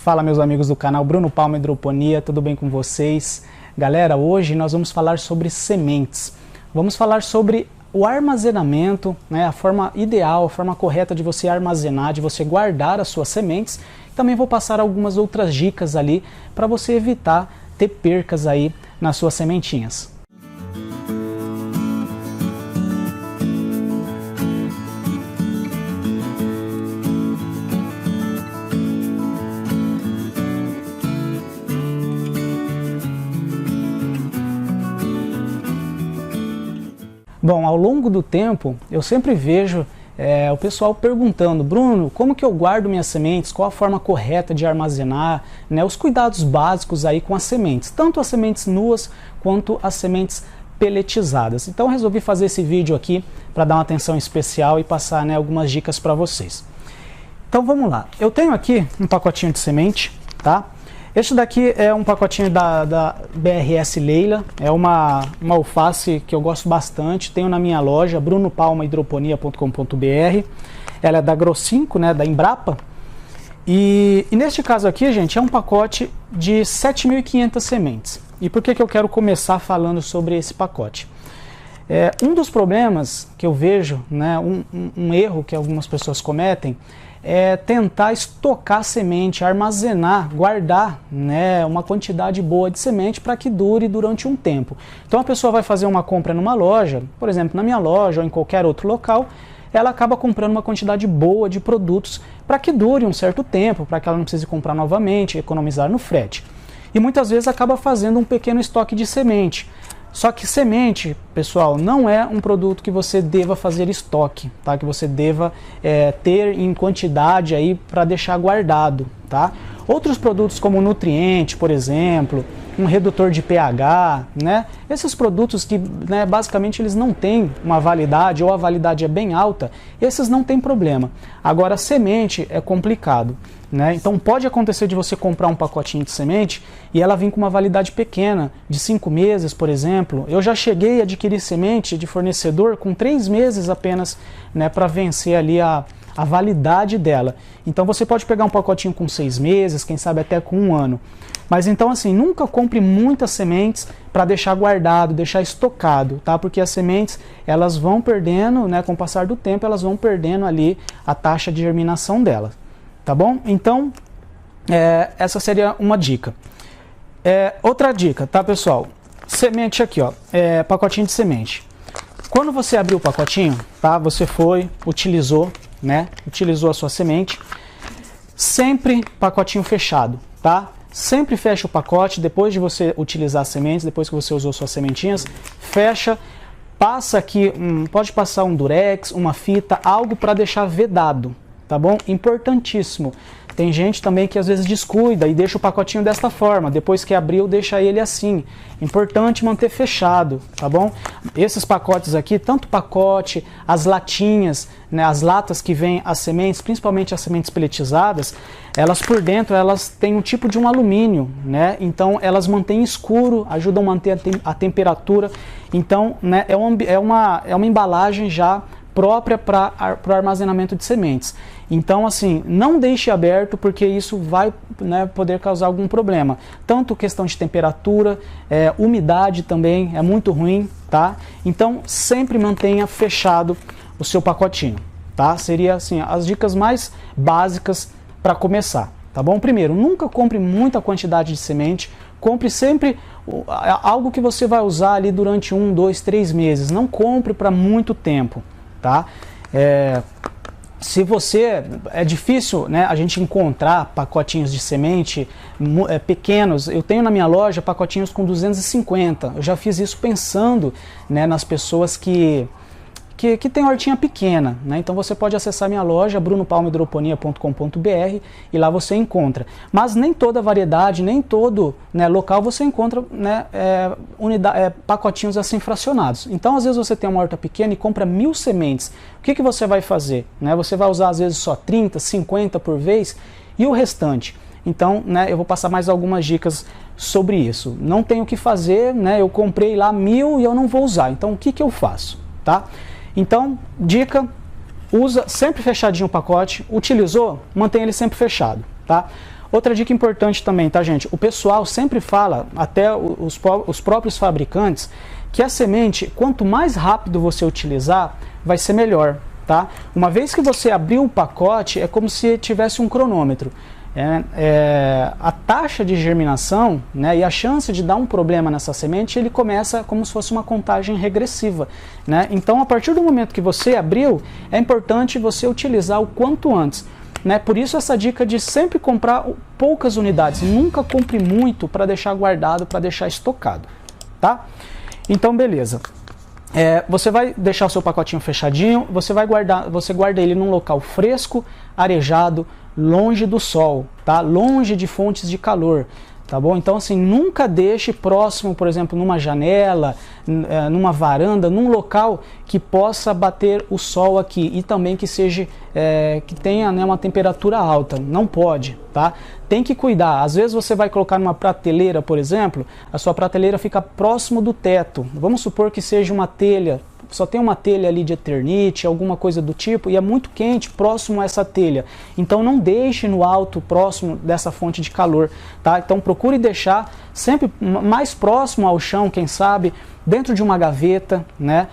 Fala, meus amigos do canal Bruno Palma Hidroponia, tudo bem com vocês? Galera, hoje nós vamos falar sobre sementes. Vamos falar sobre o armazenamento, né, a forma ideal, a forma correta de você armazenar, de você guardar as suas sementes. Também vou passar algumas outras dicas ali para você evitar ter percas aí nas suas sementinhas. Bom, ao longo do tempo, eu sempre vejo o pessoal perguntando: Bruno, como que eu guardo minhas sementes? Qual a forma correta de armazenar? Né, os cuidados básicos aí com as sementes, tanto as sementes nuas quanto as sementes peletizadas. Então eu resolvi fazer esse vídeo aqui para dar uma atenção especial e passar, né, algumas dicas para vocês. Então vamos lá. Eu tenho aqui um pacotinho de semente, tá? Este daqui é um pacotinho da BRS Leila, é uma alface que eu gosto bastante, tenho na minha loja, brunopalmahidroponia.com.br. Ela é da Agro5, né, da Embrapa. E neste caso aqui, gente, é um pacote de 7.500 sementes. E por que eu quero começar falando sobre esse pacote? Um dos problemas que eu vejo, né, um erro que algumas pessoas cometem, é tentar estocar semente, armazenar, guardar, né, uma quantidade boa de semente para que dure durante um tempo. Então a pessoa vai fazer uma compra numa loja, por exemplo, na minha loja ou em qualquer outro local, ela acaba comprando uma quantidade boa de produtos para que dure um certo tempo, para que ela não precise comprar novamente, economizar no frete. E muitas vezes acaba fazendo um pequeno estoque de semente. Só que semente, pessoal, não é um produto que você deva fazer estoque, tá? Que você deva ter em quantidade aí para deixar guardado, tá? Outros produtos como nutriente, por exemplo, um redutor de pH, né? Esses produtos que, né, basicamente eles não têm uma validade ou a validade é bem alta, esses não tem problema. Agora, semente é complicado, né? Então pode acontecer de você comprar um pacotinho de semente e ela vir com uma validade pequena, de 5 meses, por exemplo. Eu já cheguei a adquirir semente de fornecedor com 3 meses apenas, né, para vencer ali a validade dela. Então você pode pegar um pacotinho com 6 meses, quem sabe até com 1 ano. Mas então assim, nunca compre muitas sementes para deixar guardado, deixar estocado, tá? Porque as sementes, elas vão perdendo, né, com o passar do tempo, elas vão perdendo ali a taxa de germinação delas, tá bom? Então, essa seria uma dica. Outra dica, tá, pessoal? Semente aqui, ó, pacotinho de semente. Quando você abrir o pacotinho, tá? Você utilizou, né? Utilizou a sua semente. Sempre pacotinho fechado, tá? Sempre fecha o pacote depois de você utilizar as sementes, depois que você usou suas sementinhas, fecha, passa aqui, pode passar um durex, uma fita, algo para deixar vedado, tá bom? Importantíssimo. Tem gente também que às vezes descuida e deixa o pacotinho desta forma, depois que abriu deixa ele assim. Importante manter fechado, tá bom? Esses pacotes aqui, tanto o pacote, as latinhas, né, as latas que vêm as sementes, principalmente as sementes peletizadas, elas por dentro elas têm um tipo de um alumínio, né? Então elas mantêm escuro, ajudam a manter a temperatura. Então, né, é uma embalagem já própria para o armazenamento de sementes. Então, assim, não deixe aberto, porque isso vai, né, poder causar algum problema. Tanto questão de temperatura, umidade também é muito ruim, tá? Então, sempre mantenha fechado o seu pacotinho, tá? Seria, assim, as dicas mais básicas para começar, tá bom? Primeiro, nunca compre muita quantidade de semente. Compre sempre algo que você vai usar ali durante 1, 2, 3 meses. Não compre para muito tempo, tá? Se você, é difícil, né, a gente encontrar pacotinhos de semente pequenos. Eu tenho na minha loja pacotinhos com 250. Eu já fiz isso pensando, né, nas pessoas que tem hortinha pequena, né? Então você pode acessar minha loja, brunopalmahidroponia.com.br, e lá você encontra. Mas nem toda variedade, nem todo, né, local você encontra, né, pacotinhos assim fracionados. Então às vezes você tem uma horta pequena e compra 1000 sementes. O que você vai fazer? Né? Você vai usar às vezes só 30, 50 por vez e o restante. Então, né, eu vou passar mais algumas dicas sobre isso. Não tenho o que fazer, né? Eu comprei lá 1000 e eu não vou usar. Então o que eu faço? Tá? Então, dica, usa sempre fechadinho o pacote, utilizou, mantenha ele sempre fechado, tá? Outra dica importante também, tá, gente? O pessoal sempre fala, até os próprios fabricantes, que a semente, quanto mais rápido você utilizar, vai ser melhor, tá? Uma vez que você abriu o pacote, é como se tivesse um cronômetro. A taxa de germinação, né, e a chance de dar um problema nessa semente, ele começa como se fosse uma contagem regressiva, né? Então, a partir do momento que você abriu, é importante você utilizar o quanto antes, né? Por isso essa dica de sempre comprar poucas unidades, nunca compre muito para deixar guardado, para deixar estocado, tá? Então, beleza. Você vai deixar o seu pacotinho fechadinho, você guarda ele num local fresco, arejado, longe do sol, tá? Longe de fontes de calor, tá bom? Então, assim, nunca deixe próximo, por exemplo, numa janela, numa varanda, num local que possa bater o sol aqui e também que seja, que tenha, né, uma temperatura alta. Não pode, tá? Tem que cuidar. Às vezes você vai colocar numa prateleira, por exemplo, a sua prateleira fica próximo do teto. Vamos supor que seja uma telha, só tem uma telha ali de Eternit, alguma coisa do tipo, e é muito quente próximo a essa telha. Então não deixe no alto, próximo dessa fonte de calor, tá? Então procure deixar sempre mais próximo ao chão, quem sabe, dentro de uma gaveta, né?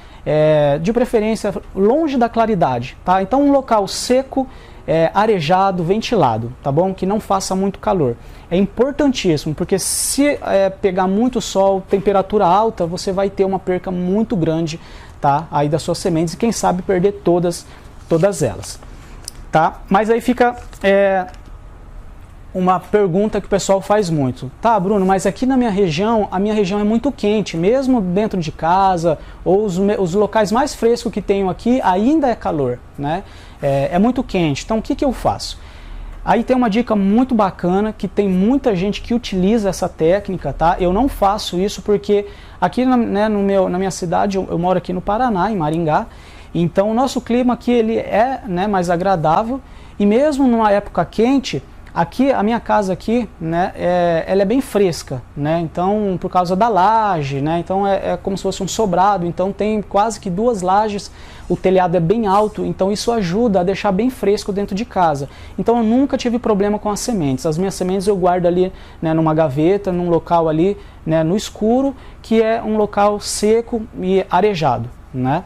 De preferência longe da claridade, tá? Então um local seco, arejado, ventilado, tá bom? Que não faça muito calor. É importantíssimo, porque se pegar muito sol, temperatura alta, você vai ter uma perca muito grande, tá? Aí das suas sementes e quem sabe perder todas elas, tá? Mas aí fica uma pergunta que o pessoal faz muito. Tá, Bruno, mas aqui na minha região, a minha região é muito quente, mesmo dentro de casa, ou os locais mais frescos que tenho aqui, ainda é calor, né? É muito quente, então o que eu faço? Aí tem uma dica muito bacana, que tem muita gente que utiliza essa técnica, tá? Eu não faço isso porque aqui na minha cidade, eu moro aqui no Paraná, em Maringá, então o nosso clima aqui ele é, né, mais agradável, e mesmo numa época quente, aqui, a minha casa aqui, né, ela é bem fresca, né, então, por causa da laje, né, então é como se fosse um sobrado, então tem quase que 2 lajes, o telhado é bem alto, então isso ajuda a deixar bem fresco dentro de casa. Então eu nunca tive problema com as sementes. As minhas sementes eu guardo ali, né, numa gaveta, num local ali, né, no escuro, que é um local seco e arejado, né.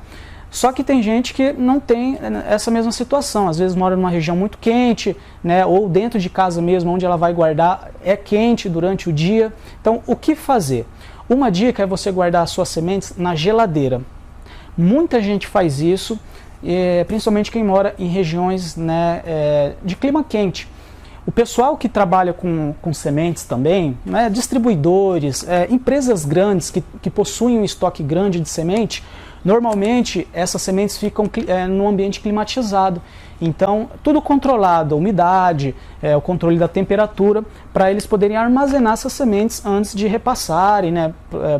Só que tem gente que não tem essa mesma situação, às vezes mora numa região muito quente, né, ou dentro de casa mesmo, onde ela vai guardar, é quente durante o dia. Então, o que fazer? Uma dica é você guardar as suas sementes na geladeira. Muita gente faz isso, principalmente quem mora em regiões, né, de clima quente. O pessoal que trabalha com sementes também, né, distribuidores, empresas grandes que possuem um estoque grande de semente, normalmente essas sementes ficam num ambiente climatizado. Então, tudo controlado, a umidade, o controle da temperatura, para eles poderem armazenar essas sementes antes de repassarem, né,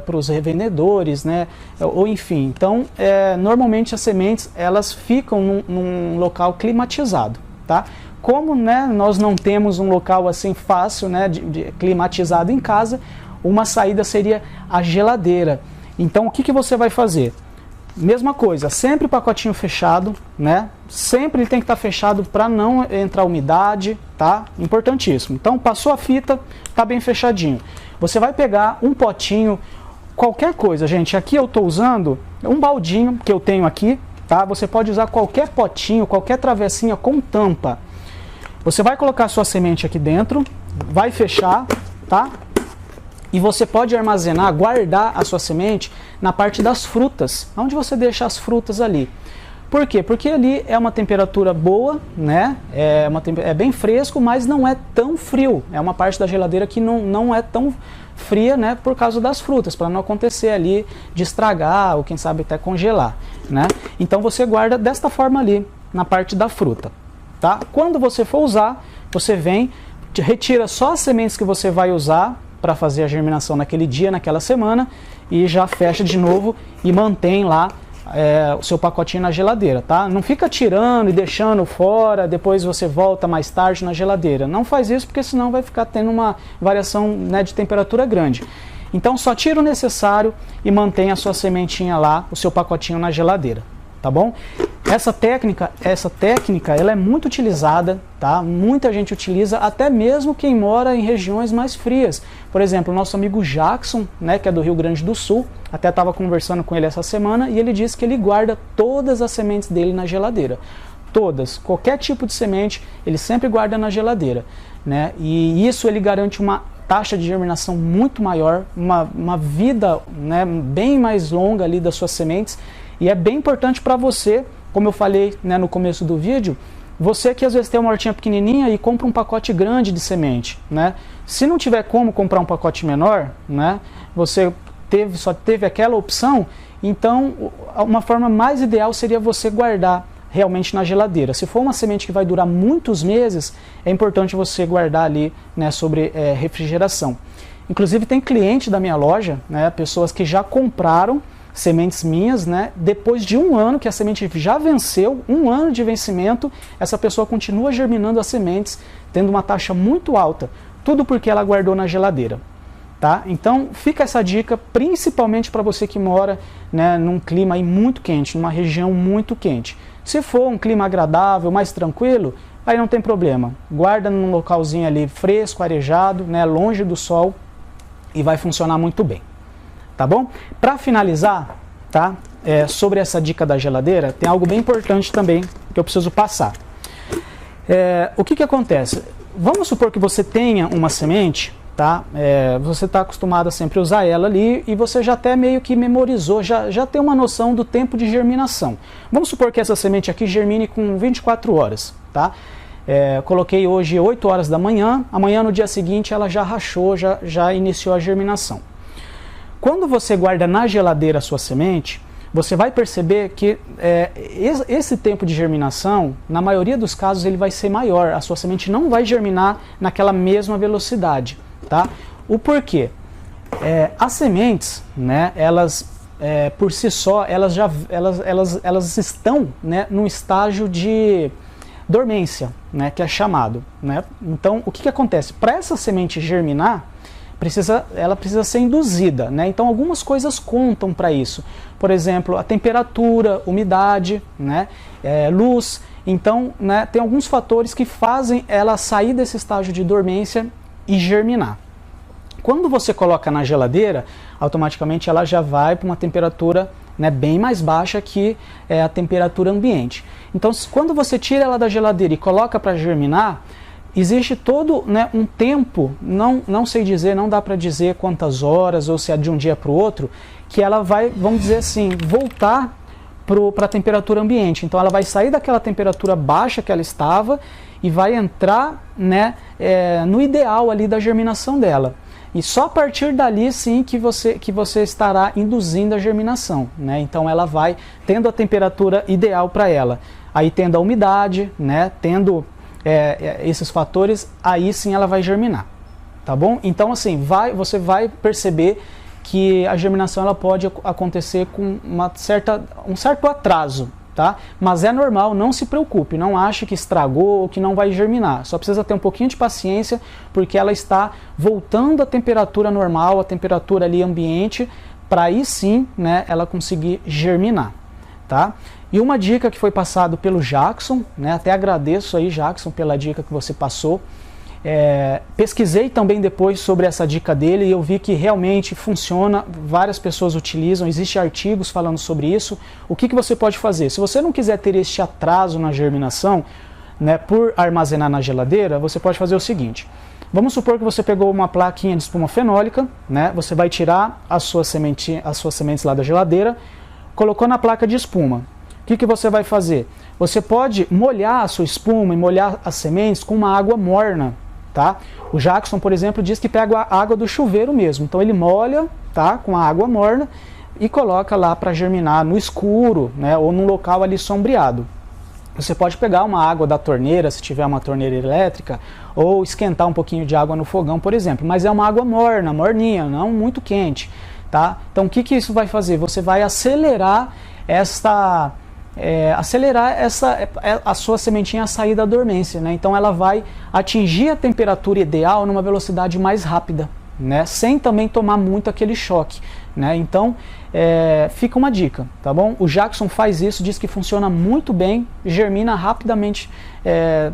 para os revendedores, né, ou enfim. Então, normalmente as sementes elas ficam num local climatizado, tá? Como, né, nós não temos um local assim fácil, né, de climatizado em casa, uma saída seria a geladeira. Então, o que você vai fazer? Mesma coisa, sempre o pacotinho fechado, né? Sempre ele tem que estar fechado para não entrar umidade, tá? Importantíssimo. Então, passou a fita, tá bem fechadinho. Você vai pegar um potinho, qualquer coisa, gente. Aqui eu estou usando um baldinho que eu tenho aqui, tá? Você pode usar qualquer potinho, qualquer travessinha com tampa. Você vai colocar a sua semente aqui dentro, vai fechar, tá? E você pode armazenar, guardar a sua semente na parte das frutas, onde você deixa as frutas ali. Por quê? Porque ali é uma temperatura boa, né? É bem fresco, mas não é tão frio. É uma parte da geladeira que não é tão fria, né? Por causa das frutas, para não acontecer ali de estragar ou quem sabe até congelar, né? Então você guarda desta forma ali, na parte da fruta, tá? Quando você for usar, você vem, retira só as sementes que você vai usar para fazer a germinação naquele dia, naquela semana, e já fecha de novo e mantém lá o seu pacotinho na geladeira, tá? Não fica tirando e deixando fora, depois você volta mais tarde na geladeira. Não faz isso porque senão vai ficar tendo uma variação, né, de temperatura grande. Então só tira o necessário e mantém a sua sementinha lá, o seu pacotinho na geladeira, tá bom? Essa técnica, ela é muito utilizada, tá? Muita gente utiliza, até mesmo quem mora em regiões mais frias. Por exemplo, o nosso amigo Jackson, né, que é do Rio Grande do Sul, até estava conversando com ele essa semana, e ele disse que ele guarda todas as sementes dele na geladeira. Todas, qualquer tipo de semente, ele sempre guarda na geladeira, né? E isso ele garante uma taxa de germinação muito maior, uma vida, né, bem mais longa ali das suas sementes, e é bem importante para você, como eu falei, né, no começo do vídeo, você que às vezes tem uma hortinha pequenininha e compra um pacote grande de semente, né? Se não tiver como comprar um pacote menor, né, você só teve aquela opção, então uma forma mais ideal seria você guardar realmente na geladeira. Se for uma semente que vai durar muitos meses, é importante você guardar ali, né, sobre refrigeração. Inclusive tem cliente da minha loja, né, pessoas que já compraram sementes minhas, né, depois de um ano que a semente já venceu, um ano de vencimento, essa pessoa continua germinando as sementes, tendo uma taxa muito alta, tudo porque ela guardou na geladeira. Tá? Então fica essa dica, principalmente para você que mora, né, num clima aí muito quente, numa região muito quente. Se for um clima agradável, mais tranquilo, aí não tem problema. Guarda num localzinho ali fresco, arejado, né, longe do sol, e vai funcionar muito bem. Tá bom? Para finalizar, tá, sobre essa dica da geladeira, tem algo bem importante também que eu preciso passar. O que acontece? Vamos supor que você tenha uma semente, tá? Você está acostumado a sempre usar ela ali e você já até meio que memorizou, já tem uma noção do tempo de germinação. Vamos supor que essa semente aqui germine com 24 horas, tá? Coloquei hoje 8 horas da manhã, amanhã no dia seguinte ela já rachou, já iniciou a germinação. Quando você guarda na geladeira a sua semente, você vai perceber que esse tempo de germinação, na maioria dos casos, ele vai ser maior. A sua semente não vai germinar naquela mesma velocidade, tá? O porquê? As sementes, né, elas, por si só, elas estão, né, num estágio de dormência, né, que é chamado, né? Então, o que acontece? Para essa semente germinar, ela precisa ser induzida, né? Então algumas coisas contam para isso. Por exemplo, a temperatura, umidade, né? Luz. Então, né, tem alguns fatores que fazem ela sair desse estágio de dormência e germinar. Quando você coloca na geladeira, automaticamente ela já vai para uma temperatura, né, bem mais baixa que a temperatura ambiente. Então, quando você tira ela da geladeira e coloca para germinar, existe todo, né, um tempo, não sei dizer, não dá para dizer quantas horas ou se é de um dia para o outro, que ela vai, vamos dizer assim, voltar para a temperatura ambiente. Então ela vai sair daquela temperatura baixa que ela estava e vai entrar, né, no ideal ali da germinação dela. E só a partir dali sim que você estará induzindo a germinação, né? Então ela vai tendo a temperatura ideal para ela. Aí tendo a umidade, né, tendo esses fatores, aí sim ela vai germinar, tá bom? Então assim, você vai perceber que a germinação ela pode acontecer com um certo atraso, tá? Mas é normal, não se preocupe, não ache que estragou ou que não vai germinar, só precisa ter um pouquinho de paciência, porque ela está voltando à temperatura normal, à temperatura ali ambiente, para aí sim, né, ela conseguir germinar, tá? E uma dica que foi passado pelo Jackson, né, até agradeço aí, Jackson, pela dica que você passou. Pesquisei também depois sobre essa dica dele e eu vi que realmente funciona, várias pessoas utilizam, existem artigos falando sobre isso. O que você pode fazer? Se você não quiser ter este atraso na germinação, né, por armazenar na geladeira, você pode fazer o seguinte. Vamos supor que você pegou uma plaquinha de espuma fenólica, né, você vai tirar as suas sementes lá da geladeira, colocou na placa de espuma. O que você vai fazer? Você pode molhar a sua espuma e molhar as sementes com uma água morna, tá? O Jackson, por exemplo, diz que pega a água do chuveiro mesmo. Então ele molha, tá, com a água morna e coloca lá para germinar no escuro, né, ou num local ali sombreado. Você pode pegar uma água da torneira, se tiver uma torneira elétrica, ou esquentar um pouquinho de água no fogão, por exemplo. Mas é uma água morna, morninha, não muito quente, tá? Então o que isso vai fazer? Você vai acelerar a sua sementinha a sair da dormência, né? Então ela vai atingir a temperatura ideal numa velocidade mais rápida, né? Sem também tomar muito aquele choque. né? Então, fica uma dica, tá bom? O Jackson faz isso, diz que funciona muito bem, germina rapidamente,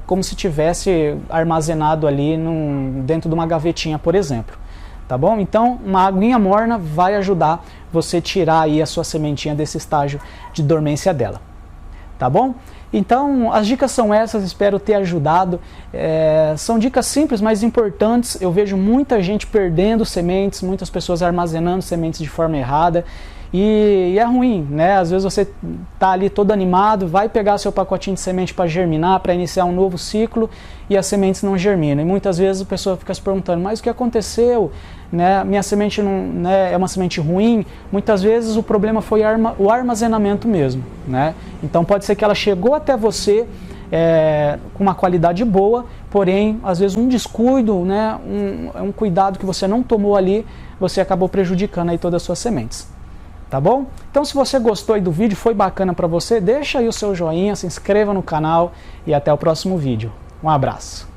como se tivesse armazenado ali dentro de uma gavetinha, por exemplo. Tá bom? Então, uma aguinha morna vai ajudar você tirar aí a sua sementinha desse estágio de dormência dela. Tá bom? Então, as dicas são essas, espero ter ajudado. São dicas simples, mas importantes. Eu vejo muita gente perdendo sementes, muitas pessoas armazenando sementes de forma errada. E é ruim, né? Às vezes você tá ali todo animado, vai pegar seu pacotinho de semente para germinar, para iniciar um novo ciclo, e as sementes não germinam. E muitas vezes a pessoa fica se perguntando, mas o que aconteceu? Né? Minha semente não, né, é uma semente ruim. Muitas vezes o problema foi o armazenamento mesmo, né? Então pode ser que ela chegou até você com uma qualidade boa, porém, às vezes um descuido, né, um cuidado que você não tomou ali, você acabou prejudicando aí todas as suas sementes. Tá bom? Então, se você gostou aí do vídeo, foi bacana para você, deixa aí o seu joinha, se inscreva no canal e até o próximo vídeo. Um abraço!